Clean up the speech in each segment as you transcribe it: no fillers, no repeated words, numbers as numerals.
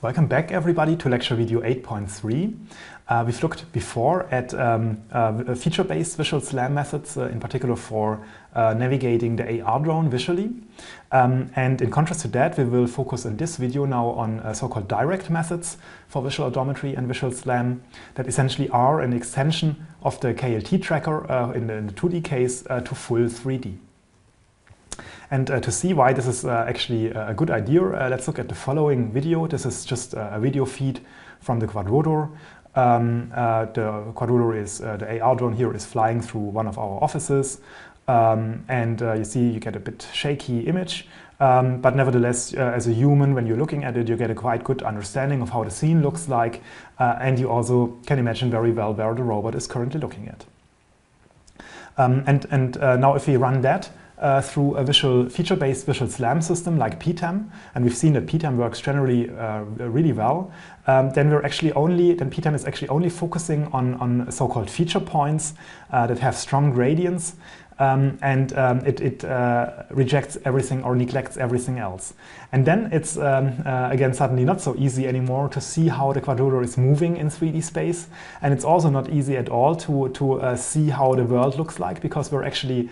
Welcome back, everybody, to lecture video 8.3. We've looked before at feature-based visual SLAM methods, in particular for navigating the AR drone visually. And in contrast to that, we will focus in this video now on so-called direct methods for visual odometry and visual SLAM that essentially are an extension of the KLT tracker in the 2D case to full 3D. And to see why this is actually a good idea, let's look at the following video. This is just a video feed from the Quadrotor. The Quadrotor is, the AR drone here is flying through one of our offices. You see you get a bit shaky image. But nevertheless, as a human, when you're looking at it, you get a quite good understanding of how the scene looks like. And you also can imagine very well where the robot is currently looking at. Now if we run that, through a feature-based visual SLAM system like PTAM, and we've seen that PTAM works generally really well, then PTAM is actually only focusing on so-called feature points that have strong gradients, it rejects everything or neglects everything else. And then it's again suddenly not so easy anymore to see how the Quadrotor is moving in 3D space, and it's also not easy at all to see how the world looks like, because we're actually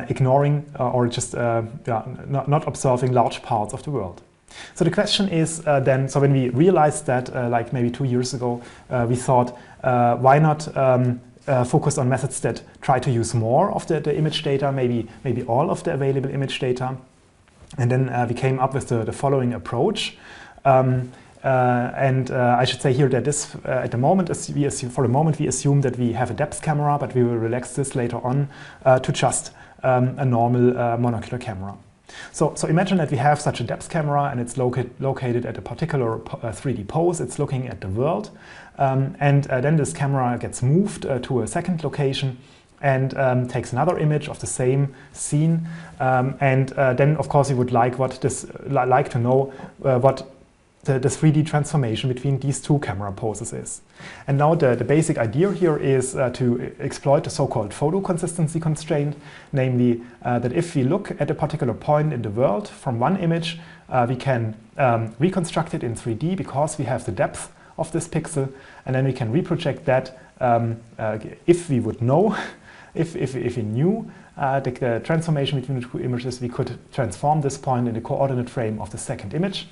ignoring or just not observing large parts of the world. So the question is then, so when we realized that like maybe 2 years ago, we thought why not focus on methods that try to use more of the image data, maybe all of the available image data. And then we came up with the following approach. I should say here that this, at the moment, for the moment, we assume that we have a depth camera, but we will relax this later on to just a normal monocular camera. So imagine that we have such a depth camera and it's located at a particular 3D pose. It's looking at the world. Then this camera gets moved to a second location and takes another image of the same scene. Then, of course, we would like to know what the 3D transformation between these two camera poses is. And now the basic idea here is to exploit the so-called photo consistency constraint, namely that if we look at a particular point in the world from one image, we can reconstruct it in 3D because we have the depth of this pixel, and then we can reproject that if we would know, if we knew the transformation between the two images, we could transform this point in the coordinate frame of the second image.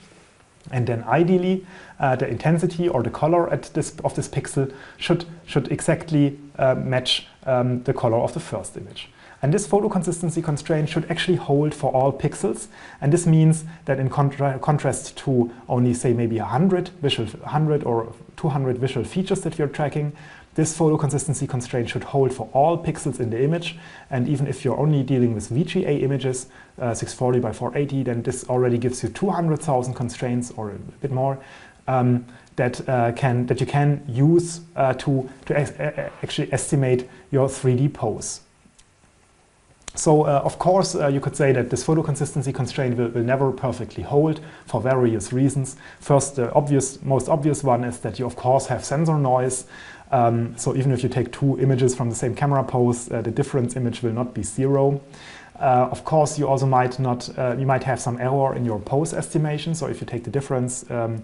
And then ideally, the intensity or the color of this pixel should exactly match the color of the first image. And this photo consistency constraint should actually hold for all pixels. And this means that in contrast to only, say, maybe 100 or 200 visual features that you're tracking, this photo consistency constraint should hold for all pixels in the image. And even if you're only dealing with VGA images, 640 by 480, then this already gives you 200,000 constraints or a bit more that you can use to actually estimate your 3D pose. So, of course, you could say that this photo consistency constraint will never perfectly hold for various reasons. First, the most obvious one is that you, of course, have sensor noise. So even if you take two images from the same camera pose, the difference image will not be zero. Of course, you also might have some error in your pose estimation. So if you take the difference, there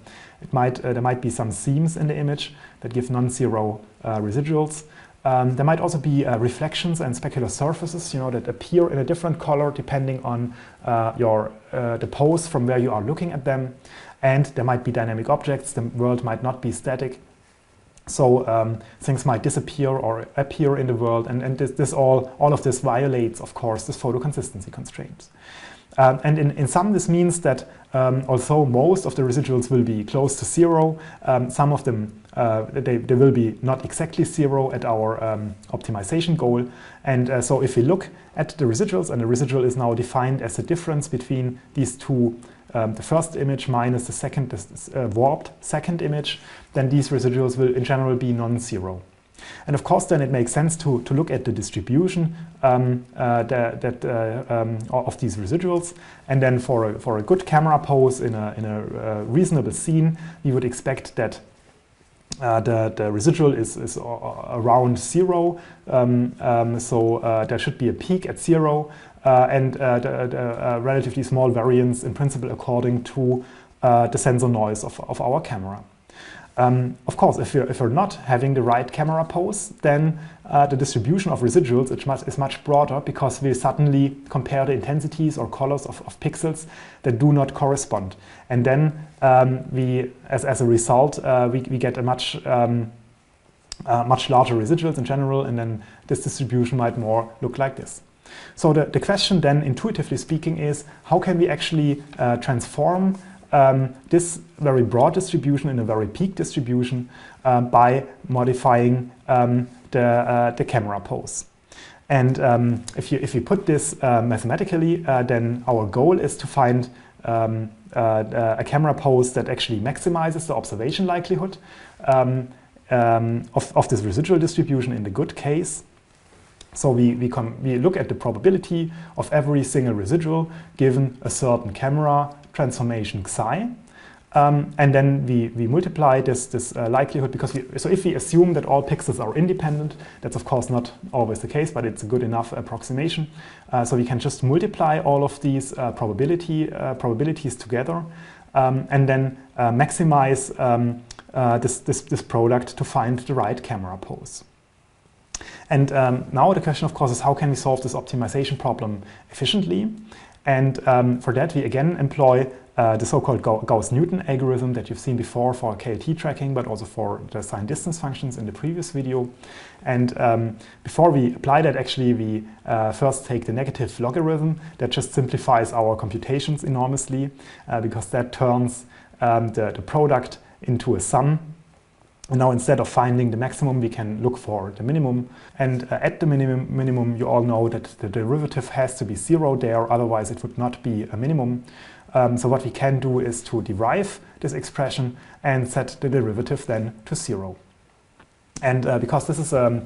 might be some seams in the image that give non-zero residuals. There might also be reflections and specular surfaces, that appear in a different color depending on the pose from where you are looking at them. And there might be dynamic objects. The world might not be static. So things might disappear or appear in the world, and all of this violates, of course, this photo consistency constraints. And in sum, this means that although most of the residuals will be close to zero, some of them they will be not exactly zero at our optimization goal. And so if we look at the residuals, and the residual is now defined as the difference between these two, the first image minus the second, warped second image, then these residuals will in general be non-zero. And of course, then it makes sense to look at the distribution of these residuals. And then for a good camera pose in a reasonable scene, we would expect that the residual is around zero. There should be a peak at zero and the relatively small variance in principle according to the sensor noise of our camera. Of course, if we're not having the right camera pose, then the distribution of residuals is much broader, because we suddenly compare the intensities or colors of pixels that do not correspond. And then as a result, we get a much larger residuals in general, and then this distribution might more look like this. So the question then, intuitively speaking, is how can we actually transform this very broad distribution in a very peak distribution by modifying the camera pose. And if you put this mathematically, then our goal is to find a camera pose that actually maximizes the observation likelihood of this residual distribution in the good case. So we look at the probability of every single residual given a certain camera transformation psi, and then we multiply this likelihood, because so if we assume that all pixels are independent, that's of course not always the case, but it's a good enough approximation. So we can just multiply all of these probabilities together, and then maximize this product to find the right camera pose. And now the question, of course, is how can we solve this optimization problem efficiently? And for that, we again employ the so-called Gauss-Newton algorithm that you've seen before for KLT tracking, but also for the sign distance functions in the previous video. And before we apply that, actually, we first take the negative logarithm that just simplifies our computations enormously, because that turns the product into a sum. And now, instead of finding the maximum, we can look for the minimum. And at the minimum, you all know that the derivative has to be 0 there, otherwise it would not be a minimum. So what we can do is to derive this expression and set the derivative then to 0. And because this is a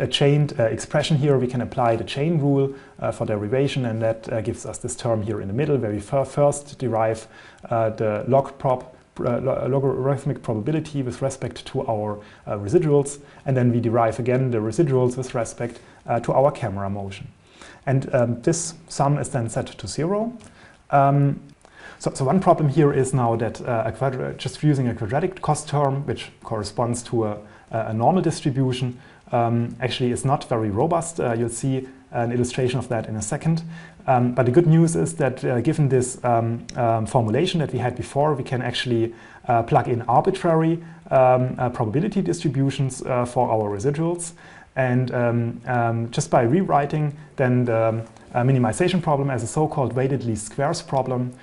chained expression here, we can apply the chain rule for derivation, and that gives us this term here in the middle, where we first derive the logarithmic probability with respect to our residuals, and then we derive again the residuals with respect to our camera motion. And this sum is then set to 0. So one problem here is now that just using a quadratic cost term, which corresponds to a normal distribution, actually is not very robust. You'll see an illustration of that in a second. But the good news is that given this formulation that we had before, we can actually plug in arbitrary probability distributions for our residuals. And just by rewriting then the minimization problem as a so-called weighted least squares problem,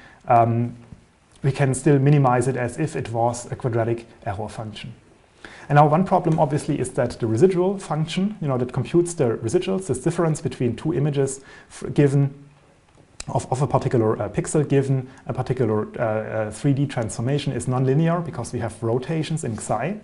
we can still minimize it as if it was a quadratic error function. And now one problem obviously is that the residual function, that computes the residuals, this difference between two images given of a particular pixel given a particular 3D transformation, is nonlinear because we have rotations in psi.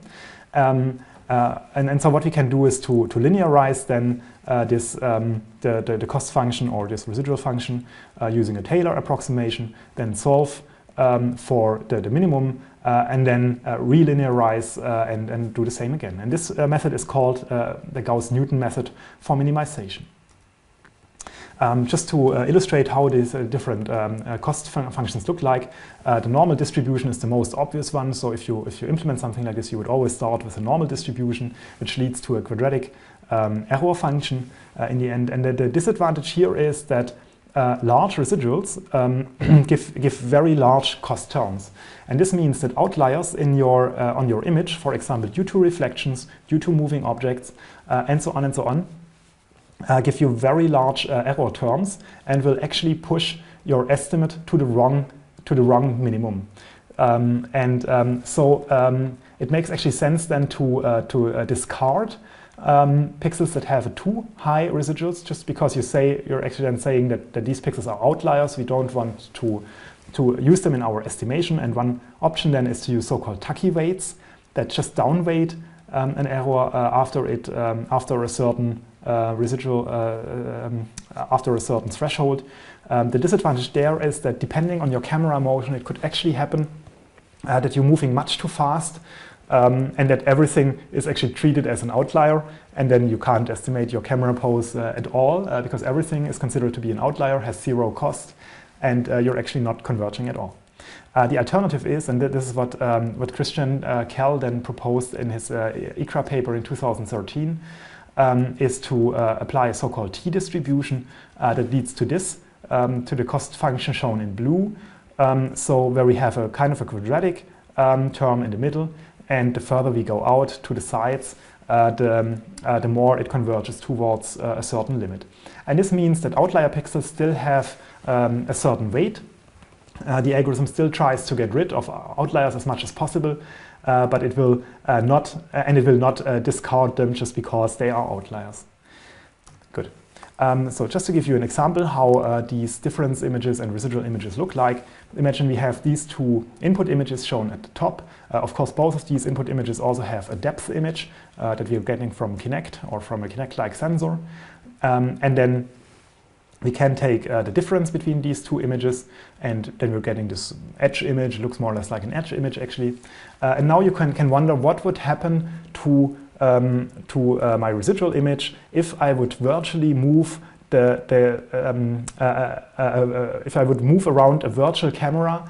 And so what we can do is to linearize then the cost function or this residual function using a Taylor approximation, then solve for the minimum, and then relinearize and do the same again. And this method is called the Gauss-Newton method for minimization. Just to illustrate how these different cost functions look like, the normal distribution is the most obvious one. So if you implement something like this, you would always start with a normal distribution, which leads to a quadratic error function in the end. And the disadvantage here is that large residuals give very large cost terms. And this means that outliers in on your image, for example, due to reflections, due to moving objects, and so on, give you very large error terms and will actually push your estimate to the wrong minimum. So it makes actually sense then to discard pixels that have too high residuals, just because you're actually then saying that these pixels are outliers. We don't want to use them in our estimation. And one option then is to use so-called Tucky weights that just downweight an error after a certain residual after a certain threshold. The disadvantage there is that depending on your camera motion, it could actually happen that you're moving much too fast, and that everything is actually treated as an outlier, and then you can't estimate your camera pose at all, because everything is considered to be an outlier, has zero cost, and you're actually not converging at all. The alternative is, and this is what Christian Kerl then proposed in his ICRA paper in 2013, is to apply a so-called T-distribution that leads to this, to the cost function shown in blue. So where we have a kind of a quadratic term in the middle, and the further we go out to the sides, the more it converges towards a certain limit. And this means that outlier pixels still have a certain weight. The algorithm still tries to get rid of outliers as much as possible, but it will not discard them just because they are outliers. Good. So just to give you an example how these difference images and residual images look like, imagine we have these two input images shown at the top. Of course, both of these input images also have a depth image that we are getting from Kinect or from a Kinect-like sensor. And then we can take the difference between these two images, and then we're getting this edge image. It looks more or less like an edge image, actually. And now you can wonder what would happen to my residual image if I would virtually move if I would move around a virtual camera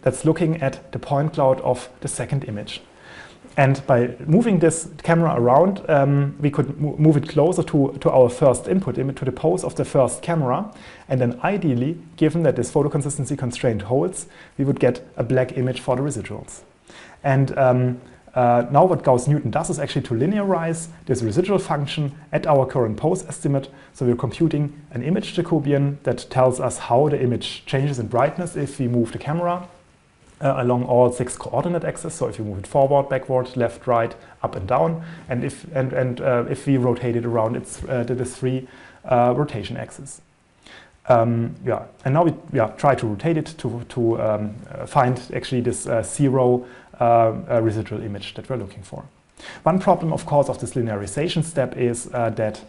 that's looking at the point cloud of the second image. And by moving this camera around, we could move it closer to our first input image, to the pose of the first camera. And then ideally, given that this photoconsistency constraint holds, we would get a black image for the residuals. And now what Gauss-Newton does is actually to linearize this residual function at our current pose estimate. So we're computing an image Jacobian that tells us how the image changes in brightness if we move the camera along all 6 coordinate axes. So if you move it forward, backward, left, right, up and down, and if we rotate it around the 3 rotation axes. And now we try to rotate it to find actually this 0 residual image that we're looking for. One problem, of course, of this linearization step is that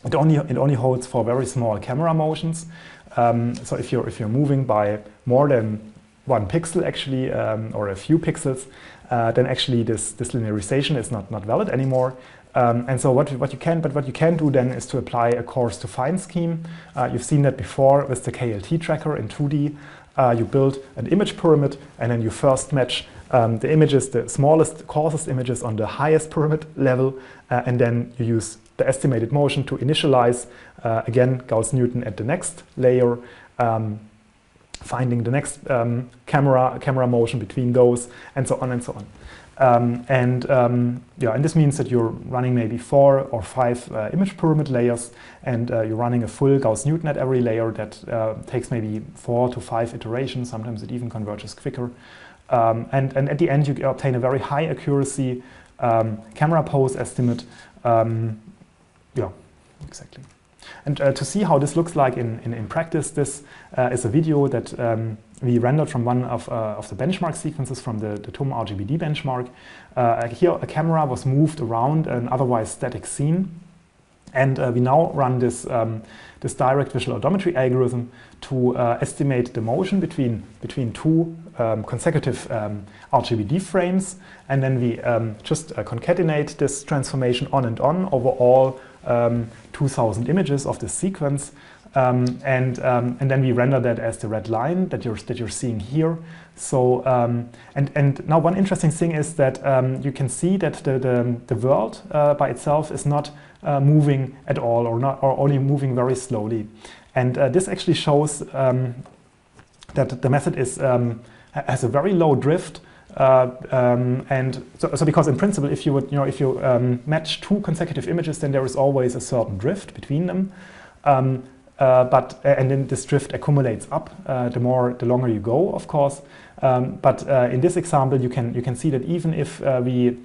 it only holds for very small camera motions. So if you're moving by more than 1 pixel actually, or a few pixels, then actually this linearization is not valid anymore. And so what you can do then is to apply a Coarse-to-Fine scheme. You've seen that before with the KLT tracker in 2D. You build an image pyramid, and then you first match the images, the smallest, coarsest images on the highest pyramid level, and then you use the estimated motion to initialize, again, Gauss-Newton at the next layer, finding the next camera motion between those, and so on and so on. And this means that you're running maybe 4 or 5 image pyramid layers, and you're running a full Gauss-Newton at every layer that takes maybe 4 to 5 iterations. Sometimes it even converges quicker. And at the end, you obtain a very high accuracy camera pose estimate. Exactly. And to see how this looks like in practice, this is a video that we rendered from one of the benchmark sequences from the TUM RGBD benchmark. Here a camera was moved around an otherwise static scene. And we now run this direct visual odometry algorithm to estimate the motion between 2 consecutive RGBD frames. And then we just concatenate this transformation on and on over all 2000 images of this sequence. And then we render that as the red line that you're seeing here. So and now one interesting thing is that you can see that the world by itself is not moving at all, or only moving very slowly. And this actually shows that the method has a very low drift. And so because in principle, if you match 2 consecutive images, then there is always a certain drift between them. And then this drift accumulates up the longer you go, of course. But in this example, you can see that even if we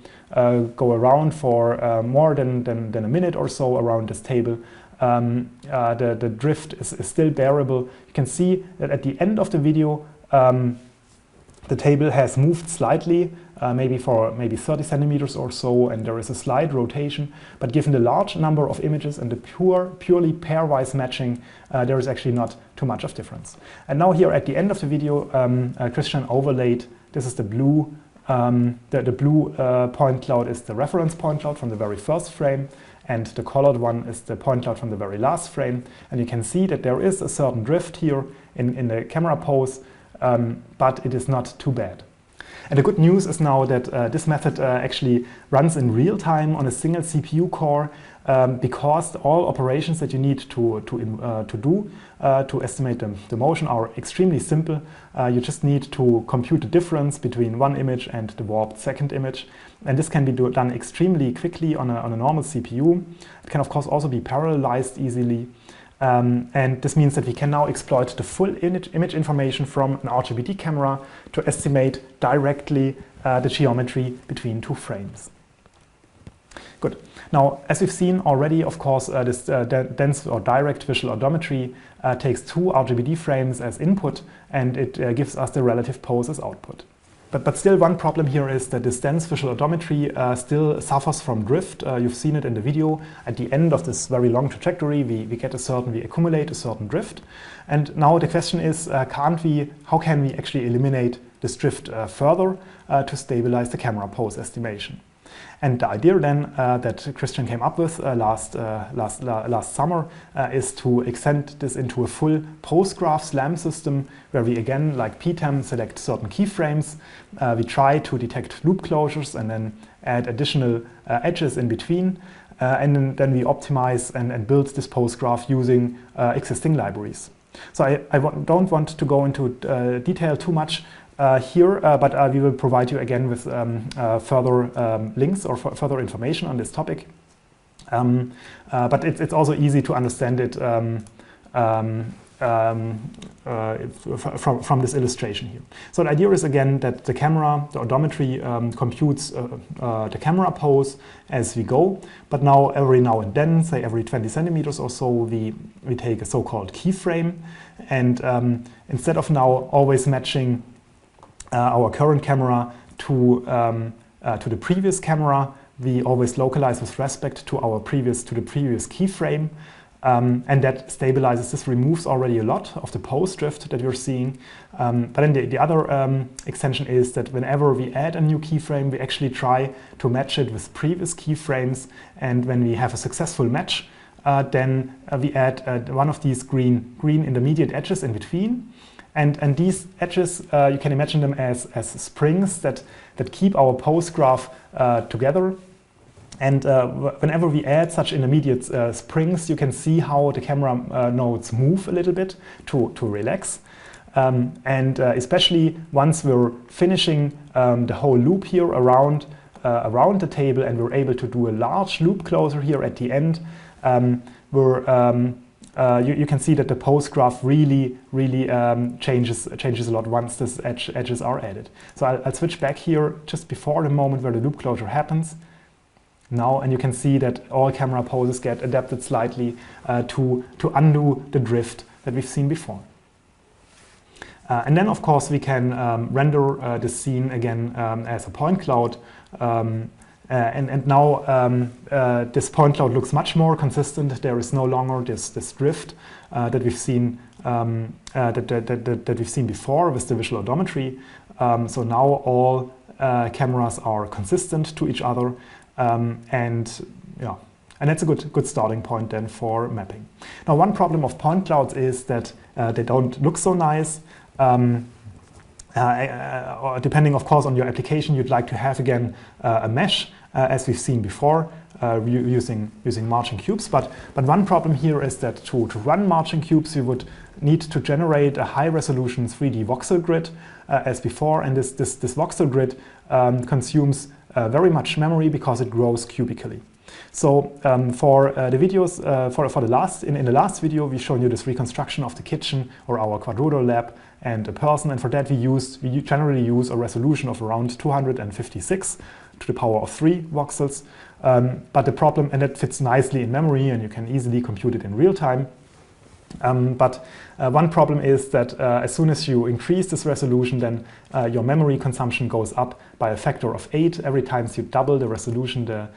go around for more than a minute or so around this table, the drift is still bearable. You can see that at the end of the video, the table has moved slightly, maybe 30 centimeters or so, and there is a slight rotation. But given the large number of images and the purely pairwise matching, there is actually not too much of difference. And now here at the end of the video, Christian overlaid, this is the blue, the blue point cloud is the reference point cloud from the very first frame, and the colored one is the point cloud from the very last frame. And you can see that there is a certain drift here in the camera pose. but it is not too bad. And the good news is now that this method actually runs in real time on a single CPU core, because all operations that you need to do to estimate the motion are extremely simple. You just need to compute the difference between one image and the warped second image. And this can be done extremely quickly on a normal CPU. It can of course also be parallelized easily. And this means that we can now exploit the full image information from an RGBD camera to estimate directly the geometry between two frames. Good. Now, as we've seen already, of course, this dense or direct visual odometry takes two RGBD frames as input, and it gives us the relative pose as output. But still, one problem here is that this dense visual odometry still suffers from drift. You've seen it in the video. At the end of this very long trajectory, we accumulate a certain drift. And now the question is, how can we actually eliminate this drift further to stabilize the camera pose estimation? And the idea then that Christian came up with last summer is to extend this into a full post-graph SLAM system, where we again, like PTEM, select certain keyframes. We try to detect loop closures and then add additional edges in between. And then we optimize and build this post-graph using existing libraries. So I don't want to go into detail too much here, but we will provide you again with further links or further information on this topic. But it's also easy to understand it from this illustration here. So the idea is again that the camera, the odometry, computes the camera pose as we go. But now every now and then, say every 20 centimeters or so, we take a so-called keyframe, and instead of now always matching our current camera to the previous camera, we always localize with respect to the previous keyframe, and that stabilizes. This removes already a lot of the pose drift that you're seeing. But then the other extension is that whenever we add a new keyframe, we actually try to match it with previous keyframes, and when we have a successful match, then we add one of these green intermediate edges in between. And these edges, you can imagine them as springs that keep our pose graph together. And whenever we add such intermediate springs, you can see how the camera nodes move a little bit to relax. And especially once we're finishing the whole loop here around the table, and we're able to do a large loop closure here at the end, you can see that the pose graph really changes a lot once these edges are added. So I'll switch back here just before the moment where the loop closure happens now, and you can see that all camera poses get adapted slightly to undo the drift that we've seen before. And then of course we can render the scene again as a point cloud. And now this point cloud looks much more consistent. There is no longer this drift that we've seen that we've seen before with the visual odometry. So now all cameras are consistent to each other, and that's a good starting point then for mapping. Now, one problem of point clouds is that they don't look so nice. Depending, of course, on your application, you'd like to have again a mesh, as we've seen before, using marching cubes. But one problem here is that to run marching cubes, you would need to generate a high-resolution 3D voxel grid, as before, and this voxel grid consumes very much memory because it grows cubically. So for the videos, in the last video, we've shown you this reconstruction of the kitchen or our quadrular lab and a person, and for that we generally use a resolution of around 256 to the power of 3 voxels. But the problem, and that fits nicely in memory, and you can easily compute it in real time. But one problem is that as soon as you increase this resolution, then your memory consumption goes up by a factor of 8. Every time you double the resolution, the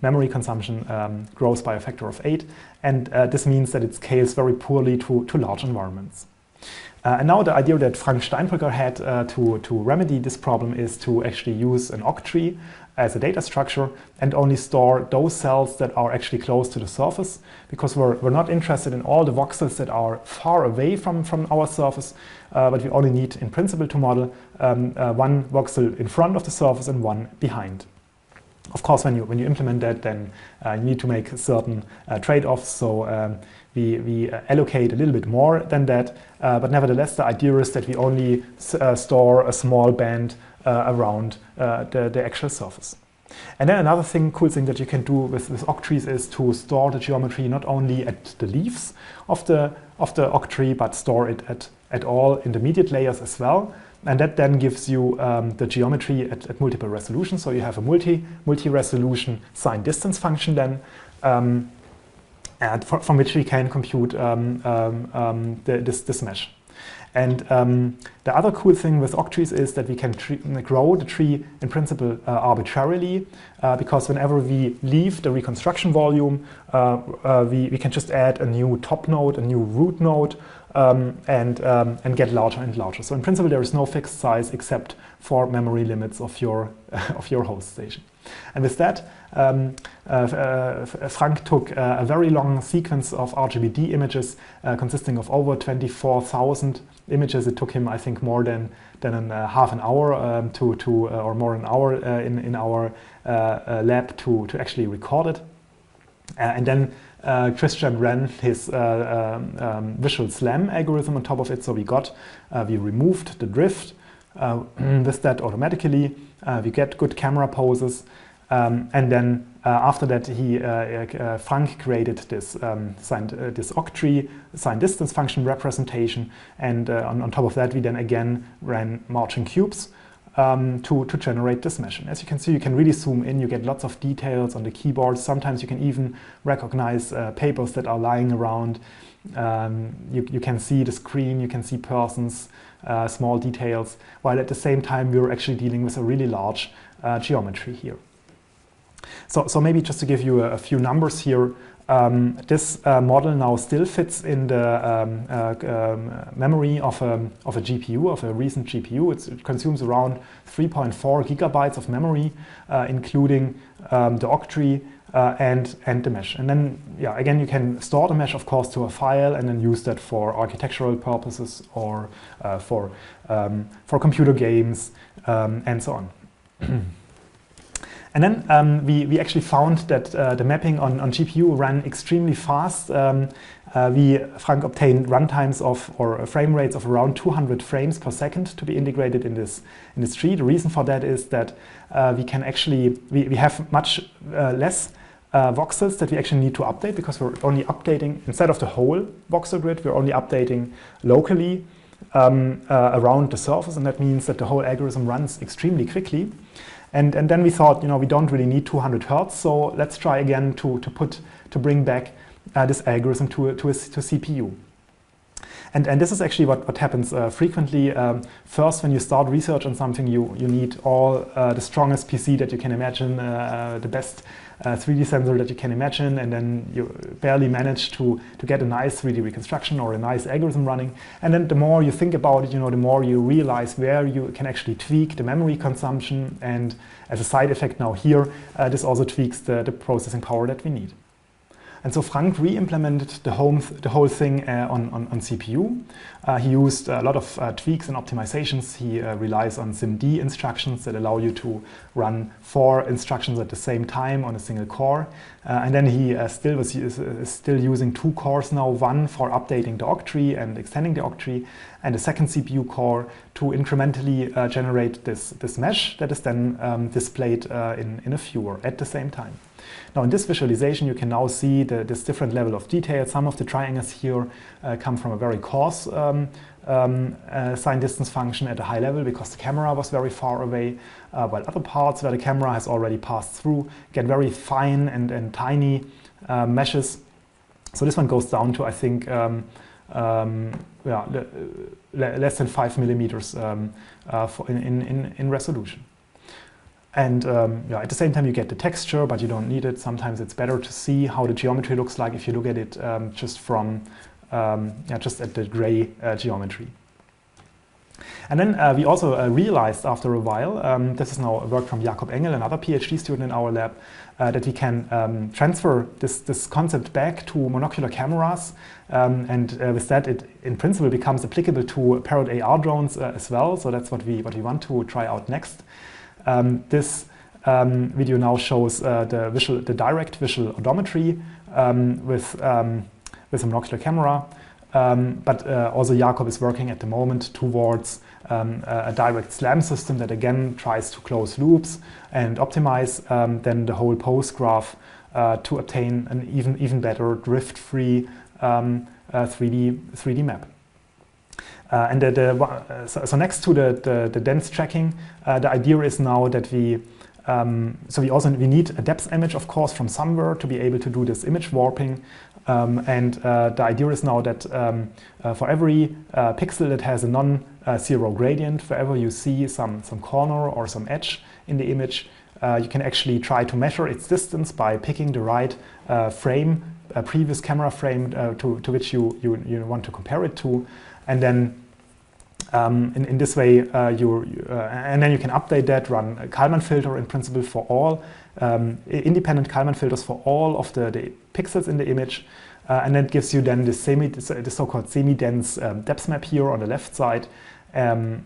memory consumption grows by a factor of 8. And this means that it scales very poorly to large environments. And now the idea that Frank Steinbrücker had to remedy this problem is to actually use an octree as a data structure and only store those cells that are actually close to the surface, because we're not interested in all the voxels that are far away from our surface, but we only need, in principle, to model one voxel in front of the surface and one behind. Of course, when you implement that, then you need to make certain trade-offs. So we allocate a little bit more than that, but nevertheless, the idea is that we only store a small band around the actual surface. And then another cool thing that you can do with octrees is to store the geometry not only at the leaves of the octree, but store it at all intermediate layers as well. And that then gives you the geometry at multiple resolutions. So you have a multi-resolution sign distance function then, from which we can compute this mesh. And the other cool thing with octrees is that we can grow the tree in principle arbitrarily, because whenever we leave the reconstruction volume, we can just add a new top node, a new root node, and get larger and larger. So in principle, there is no fixed size except for memory limits of your host station. And with that, Frank took a very long sequence of RGBD images consisting of over 24,000 images. It took him, I think, more than half an hour or more than an hour in our lab to actually record it. And then Christian ran his visual SLAM algorithm on top of it. So we removed the drift with that automatically. We get good camera poses. And then after that, Frank created this octree sign distance function representation. And on top of that, we then again ran marching cubes to generate this mesh. And as you can see, you can really zoom in. You get lots of details on the keyboard. Sometimes you can even recognize papers that are lying around. You can see the screen, you can see persons, small details, while at the same time we're actually dealing with a really large geometry here. So maybe just to give you a few numbers here, this model now still fits in the memory of a GPU, of a recent GPU. It consumes around 3.4 gigabytes of memory, including the octree and the mesh. And then, yeah, again, you can store the mesh, of course, to a file and then use that for architectural purposes or for computer games and so on. And then we actually found that the mapping on GPU ran extremely fast. Frank obtained runtimes or frame rates of around 200 frames per second to be integrated in this tree. The reason for that is that we have much less voxels that we actually need to update, because we're only updating, instead of the whole voxel grid, we're only updating locally around the surface, and that means that the whole algorithm runs extremely quickly. And then we thought, we don't really need 200 hertz, so let's try again to bring back this algorithm to CPU. And this is actually what happens frequently. First, when you start research on something, you need all the strongest PC that you can imagine, the best 3D sensor that you can imagine, and then you barely manage to get a nice 3D reconstruction or a nice algorithm running. And then the more you think about it, the more you realize where you can actually tweak the memory consumption. And as a side effect now here, this also tweaks the processing power that we need. And so Frank re-implemented the whole thing on CPU. He used a lot of tweaks and optimizations. He relies on SIMD instructions that allow you to run 4 instructions at the same time on a single core. And then he is still using 2 cores now, one for updating the octree and extending the octree, and a second CPU core to incrementally generate this mesh that is then displayed in a viewer at the same time. Now in this visualization, you can now see this different level of detail. Some of the triangles here come from a very coarse sign distance function at a high level because the camera was very far away, while other parts where the camera has already passed through get very fine and tiny meshes. So this one goes down to, I think, less than 5 millimeters in resolution. And at the same time you get the texture, but you don't need it. Sometimes it's better to see how the geometry looks like if you look at it just at the gray geometry. And then we also realized after a while, this is now work from Jakob Engel, another PhD student in our lab, that we can transfer this concept back to monocular cameras, and with that it in principle becomes applicable to parrot AR drones as well. So that's what we want to try out next. This video now shows the direct visual odometry with a monocular camera, but also Jakob is working at the moment towards a direct SLAM system that again tries to close loops and optimize then the whole pose graph to obtain an even better drift-free 3D map. And so next to the dense tracking, the idea is now that we need a depth image, of course, from somewhere to be able to do this image warping. And the idea is now that for every pixel that has a non-zero gradient, wherever you see some corner or some edge in the image, you can actually try to measure its distance by picking the right frame, a previous camera frame to which you want to compare it to, and then in this way, and then you can update that, run a Kalman filter in principle for all, independent Kalman filters for all of the pixels in the image, and that gives you then the so-called semi-dense depth map here on the left side, and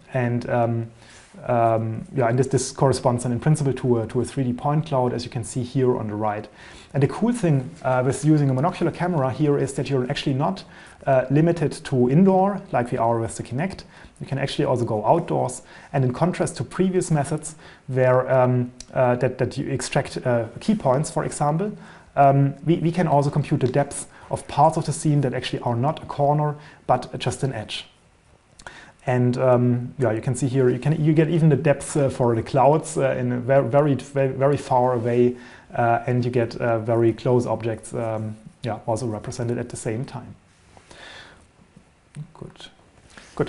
this corresponds then in principle to a 3D point cloud, as you can see here on the right. And the cool thing with using a monocular camera here is that you're actually not limited to indoor like we are with the Kinect. You can actually also go outdoors, and in contrast to previous methods where that you extract key points, for example, we can also compute the depth of parts of the scene that actually are not a corner but just an edge. And you can see here you get even the depth for the clouds in a very far away, and you get very close objects also represented at the same time. Good.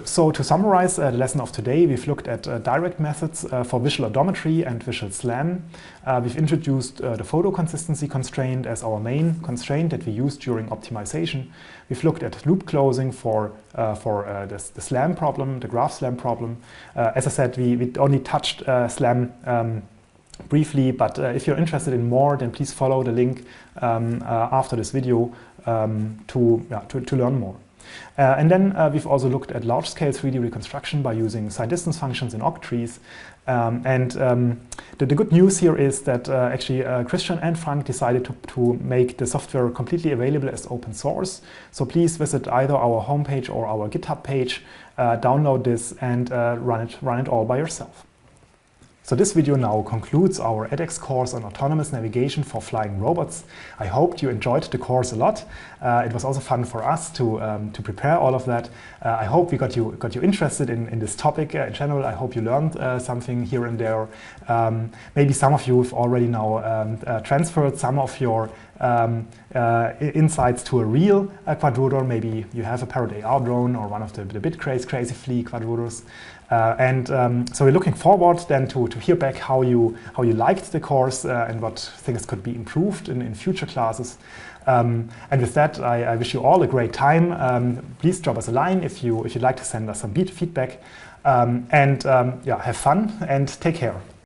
So to summarize the lesson of today, we've looked at direct methods for visual odometry and visual SLAM. We've introduced the photo consistency constraint as our main constraint that we use during optimization. We've looked at loop closing for the SLAM problem, the graph SLAM problem. As I said, we only touched SLAM briefly, but if you're interested in more, then please follow the link after this video to learn more. And then we've also looked at large-scale 3D reconstruction by using side distance functions in octrees. The good news here is that actually Christian and Frank decided to make the software completely available as open source. So please visit either our homepage or our GitHub page, download this, and run it all by yourself. So this video now concludes our edX course on autonomous navigation for flying robots. I hope you enjoyed the course a lot. It was also fun for us to prepare all of that. I hope we got you interested in this topic in general. I hope you learned something here and there. Maybe some of you have already now transferred some of your insights to a real quadrotor. Maybe you have a parrot AR drone or one of the Bitcraze Flea quadrotors. So we're looking forward then to hear back how you liked the course and what things could be improved in future classes. And with that, I wish you all a great time. Please drop us a line if you'd like to send us some feedback. Have fun and take care.